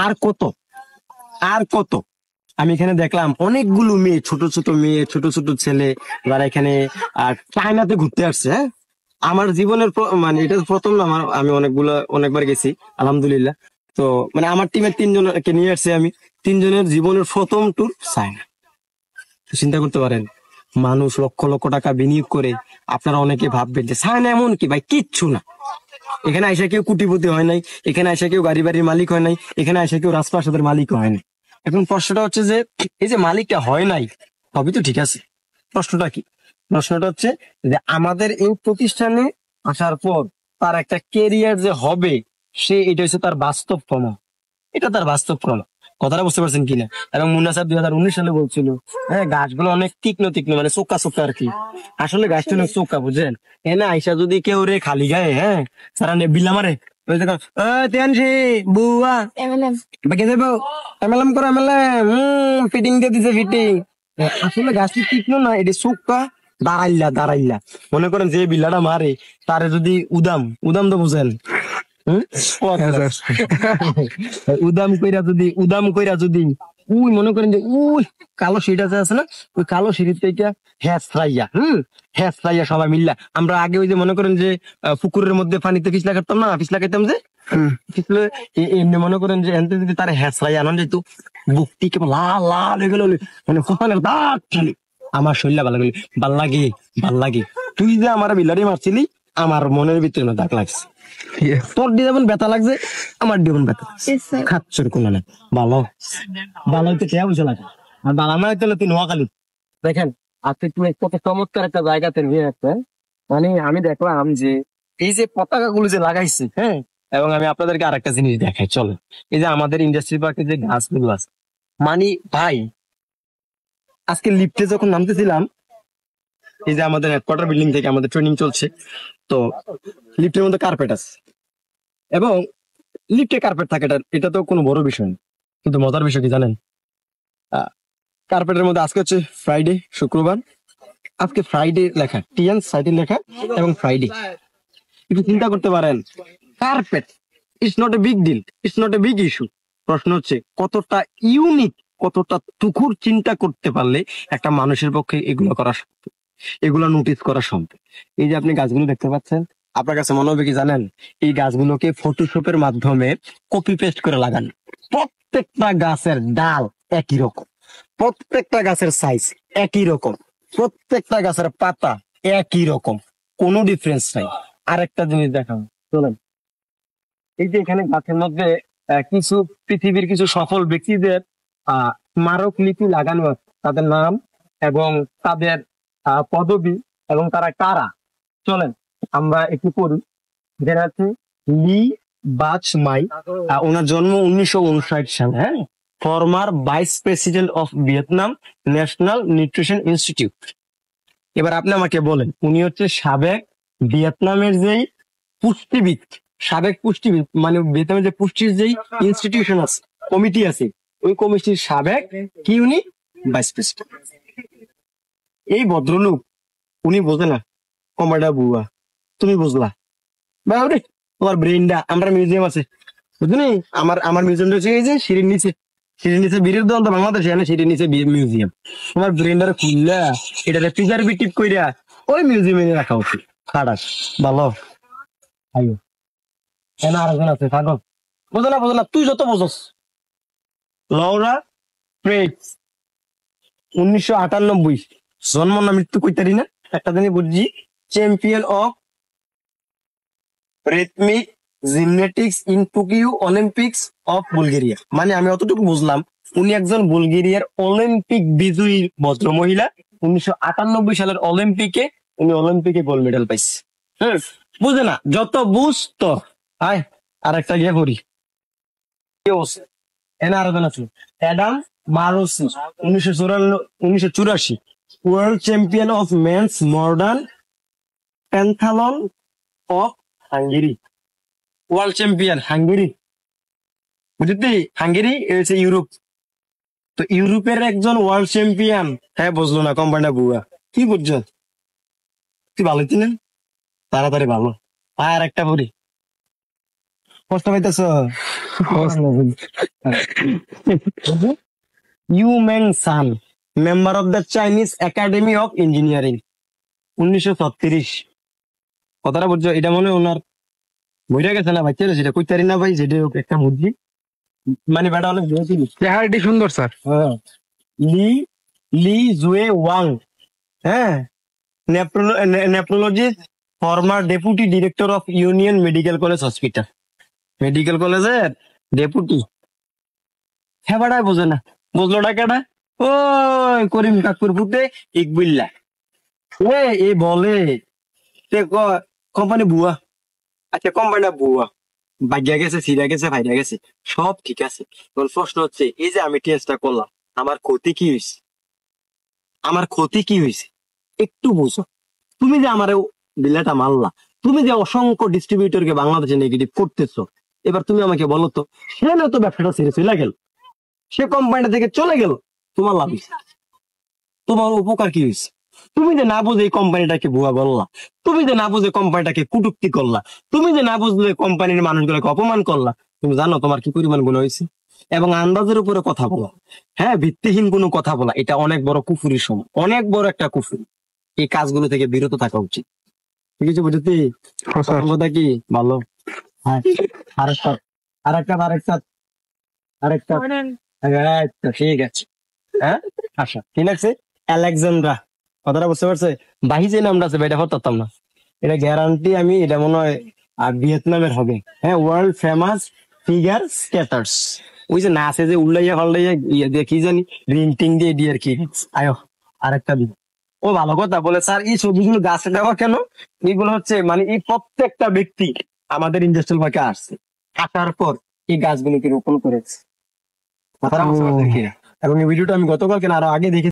আর কত, আর কত? আমি এখানে দেখলাম অনেকগুলো মেয়ে, ছোট ছোট মেয়ে, ছোট ছোট ছেলে, যারা এখানে চায়নাতে ঘুরতে আসছে। হ্যাঁ, আমার জীবনের মানে এটা প্রথম না, আমার আমি অনেকবার গেছি আলহামদুলিল্লাহ। তো মানে আমার টিমের তিনজনকে নিয়ে আসছি আমি, তিনজনের জীবনের প্রথম ট্যুর চায়না। তো চিন্তা করতে পারেন, মানুষ লক্ষ লক্ষ টাকা বিনিয়োগ করে। আপনারা অনেকে ভাববেন যে চায়না এমন কি ভাই, কিচ্ছু না। এখানে আইসা কেউ কোটিপতি হয় নাই, এখানে আইসা কেউ গাড়ি বাড়ির মালিক হয় নাই, এখানে আইসা কেউ রাজপ্রাসাদের মালিক হয় নাই। এখন প্রশ্নটা হচ্ছে যে, এই যে মালিকটা হয় নাই, সবই তো ঠিক আছে, প্রশ্নটা কি? প্রশ্নটা হচ্ছে যে আমাদের এই প্রতিষ্ঠানে আসার পর তার একটা কেরিয়ার যে হবে, সে এটা হচ্ছে তার বাস্তব প্রমাণ। এটা তার বাস্তব প্রমাণ। কথাটা বুঝতে পারছেন কিনা? এবং মুন্না সাহেব 2019 সালে বলছিল, হ্যাঁ গাছগুলো অনেক তীক্ষ্ণ তীক্ষ্ণ, মানে চোক্কা চোক্কা আর কি। আসলে গাছটা অনেক চোক্কা, বুঝছেন? এনে আইসা যদি কেউ রে খালি গায়ে, হ্যাঁ সারা বিল্লা মারে, ওই দেখো তেয়ানসি বুয়া বাকি দেবো এমএলএম করো, এমএলএম ফিটিং দিয়ে দিছে ফিটিং। আসলে গাছটি তীক্ষ্ণ না, এটা চোক্কা। দাঁড়াইল্লা মনে করেন যে বিল্লাটা মারে, তারে যদি উদাম উদাম তো বুঝেন, হুম? উদাম কইরা যদি উই মনে করেন যে উই কালো সিঁড়ি আছে না, ওই কালো সিঁড়ি থেকে হেঁচড়াইয়া, হেঁচড়াইয়া সবাই মিল্লা। আমরা আগে ওই যে মনে করেন যে পুকুরের মধ্যে পানিতে পিছলা কাটতাম না, পিছলা কাটতাম যে পিছলে, এমনি মনে করেন যে এনতে যদি তার হেঁচড়াইয়া আনন্দ যেত, বুকটি কেবল লাল লাল হয়ে গেল, মানে ফোপানের দাগ খালি। আমার শরীরটা ভালো লাগে, ভাল লাগে, ভাল লাগে। তুই যে আমার বিলারি মারছিলি, আমার মনের ভিতরে না দাগ লাগছে। তোর দিয়ে যেমন ব্যথা লাগছে, আমার দিয়ে যেমন ব্যথা লাগছে। খাচ্ছর কোনো না। ভালো, ভালো হইতে কে বুঝে লাগে। আর বালা না হইতে তুই নোয়াখালী। দেখেন, আজকে তুমি কত চমৎকার একটা জায়গাতে নিয়ে আসছে। মানে আমি দেখলাম যে এই যে পতাকা গুলো যে লাগাইছে, হ্যাঁ। এবং আমি আপনাদেরকে আরেকটা জিনিস দেখাই, চলো। এই যে আমাদের ইন্ডাস্ট্রি পার্কে যে গাছগুলো আছে, মানে ভাই, আজকে লিফটে যখন নামতেছিলাম, এই যে আমাদের হেডকোয়ার্টার বিল্ডিং থেকে আমাদের ট্রেনিং চলছে, তো লিফটের মধ্যে কার্পেট আছে, এবং লিফটে কার্পেট থাকে, এটা তো কোনো বড় বিষয় না। কিন্তু মজার বিষয় কি জানেন? কার্পেটের মধ্যে আজকে হচ্ছে ফ্রাইডে, শুক্রবার, আজকে ফ্রাইডে লেখা, টিএন সাইটে লেখা, এবং ফ্রাইডে। একটু চিন্তা করতে পারেন, carpet it's not a big deal, it's not a big issue. প্রশ্ন হচ্ছে কতটা ইউনিক, কতটা তুখুর চিন্তা করতে পারলে একটা মানুষের পক্ষে এগুলো করা সম্ভব, এগুলো নোটিস করা সম্ভব। এই যে আপনি গাছগুলো দেখতে পাচ্ছেন, আপনার কাছে মনে হবে কি জানেন, এই গাছগুলোকে ফটোশপের মাধ্যমে কপি পেস্ট করে লাগান। প্রত্যেকটা গাছের ডাল একই রকম, প্রত্যেকটা গাছের সাইজ একই রকম, প্রত্যেকটা গাছের পাতা একই রকম, কোনো ডিফারেন্স নাই। আরেকটা জিনিস দেখাবো, চলেন। এই যে এখানে গাছের মধ্যে কিছু পৃথিবীর কিছু সফল ব্যক্তিদের স্মারক লিপি লাগানো আছে, তাদের নাম এবং তাদের পদবি এবং তারা কারা। চলেন আমরা একটু পড়ি। যেটা আছে লি বাচমাই, ওনার জন্ম 1959 সালে, হ্যাঁ। Former vice president of Vietnam national nutrition institute. এবার আপনি আমাকে বলেন, উনি হচ্ছে সাবেক ভিয়েতনামের যেই পুষ্টিবিদ, সাবেক পুষ্টিবিদ, মানে ভিয়েতনামের যে পুষ্টির যেই ইনস্টিটিউশন আছে, কমিটি আছে, ওই কমিটির সাবেক কি উনি ভাইস প্রেসিডেন্ট। এই ভদ্রলোক, উনি বোঝে না কমাডা বুয়া, তুমি বুঝলা বাউরে, তোমার ব্রেনটা। আমরা মিউজিয়াম আছে, বুঝলি? আমার মিউজিয়ামটা হচ্ছে এই যে সিঁড়ির নিচে, সিঁড়ির নিচে বীরের দল তো বাংলাদেশ, এনে সিঁড়ির নিচে মিউজিয়াম। তোমার ব্রেনটারে খুললা এটাতে প্রিজারভেটিভ কইরা ওই মিউজিয়ামে রাখা উচিত। খারাপ ভালো আইও, এনা আরেকজন আছে পাগল, বোঝো না, তুই যত বোঝস। লৌরা প্রেট, 1998, জন্ম না মৃত্যু কইতারি না, একটা দিনই বুঝছি। Champion of rhythmic gymnastics in Tokyo Olympics of Bulgaria. মানে আমি অতটুকু বুঝলাম, উনি একজন বুলগেরিয়ার অলিম্পিক বিজয়ী ভদ্র মহিলা। 1998 সালের অলিম্পিকে উনি অলিম্পিকে গোল্ড মেডেল পাইছে। হ্যাঁ, বুঝে না, যত বুঝতো। আয় আর একটা গিয়ে পড়ি, কি অবস্থা? এনে আরো জন আছে, Adam Marosi, 1984 world champion of men's modern pentathlon of Hungary. World champion Hungary, বুঝলি? হাঙ্গেরি হচ্ছে ইউরোপ। তো ইউরোপের একজন ওয়ার্ল্ড চ্যাম্পিয়ন, হ্যাঁ বুঝলো না কোম্পানিটা বুয়া, কি বুঝছো? তুই ভালো না, তাড়াতাড়ি ভালো। আর একটা পড়ি, কষ্ট পাইতেছ Yu Meng Sun, member of the Chinese Academy of Engineering, 1936। কথাটা বুঝছো? এটা মনে হয় ওনার বইটা গেছে না বাচ্চা, সেটা কইতারি না ভাই, যেটা হোক একটা বুদ্ধি, মানে বেটা অনেক বেশি। চেহারাটি সুন্দর স্যার। হ্যাঁ, লি লি জুয়ে ওয়াং, হ্যাঁ, nephrologist, former deputy director of Union Medical College Hospital, medical কলেজের ডেপুটি। হ্যাঁ বাড়ায় বোঝে না, বুঝলো না কেটা? ওই করিম কাকুর পুতে ইকবিল্লা, এ বলে কোম্পানি বুয়া। আচ্ছা কোম্পানিটা বুয়া, বাগিয়া গেছে, সিরা গেছে, ভাইরা গেছে, সব ঠিক আছে। তোর প্রশ্ন হচ্ছে এই যে আমি টেস্টটা করলাম, আমার ক্ষতি কি হয়েছে? আমার ক্ষতি কি হয়েছে একটু বুঝো। তুমি যে আমার বিলেটা মারলা, তুমি যে অসংখ্য ডিস্ট্রিবিউটরকে বাংলাদেশে নেগেটিভ করতেছো, এবার তুমি আমাকে বলো তো, সে না তো ব্যবসাটা ছেড়ে চলে গেল, সে কোম্পানিটা থেকে চলে গেল, তোমার লাভ হয়েছে? তোমার উপকার কি হয়েছে? তুমি যে না বুঝে এই কোম্পানিটাকে ভুয়া বললা, তুমি যে না বুঝে কোম্পানিটাকে কটূক্তি করলা, তুমি যে না বুঝলে কোম্পানির মানুষগুলোকে অপমান করলা, তুমি জানো তোমার কি পরিমাণ গুণ হয়েছে? এবং আন্দাজের উপরে কথা বলা, হ্যাঁ, ভিত্তিহীন কোনো কথা বলা, এটা অনেক বড় কুফুরির সময়, অনেক বড় একটা কুফুরি। এই কাজগুলো থেকে বিরত থাকা উচিত। ঠিক আছে, বুঝতে? হ্যাঁ স্যার। কথা কি ভালো? হ্যাঁ, আরেকটা আরেকটা আরেকটা আরেকটা আচ্ছা, ঠিক আছে। হ্যাঁ, আচ্ছা ঠিক আছে। আলেকজান্দ্রা, কথাটা বুঝতে পারছে? বাহি যে নামটা আছে এটা হতাম না, এটা গ্যারান্টি আমি, এটা মনে হয় ভিয়েতনামের হবে। হ্যাঁ, ওয়ার্ল্ড ফেমাস ফিগার স্কেটার্স, ওই যে নাচে যে উল্লাইয়া ফাল্লাইয়া ইয়ে দিয়ে কি জানি রিং টিং দিয়ে দিয়ে আর কি। আয়ো আরেকটা দিন। ও ভালো কথা বলে স্যার, এই ছবিগুলো গাছে দেওয়া কেন? এগুলো হচ্ছে মানে এই প্রত্যেকটা ব্যক্তি আমাদের ইন্ডাস্ট্রিয়াল পার্কে আসছে, আসার পর এই গাছগুলোকে রোপণ করেছে। কথাটা বুঝতে পারছেন কি? এবং এই ভিডিওটা আমি গতকালকে না আরো আগে দেখে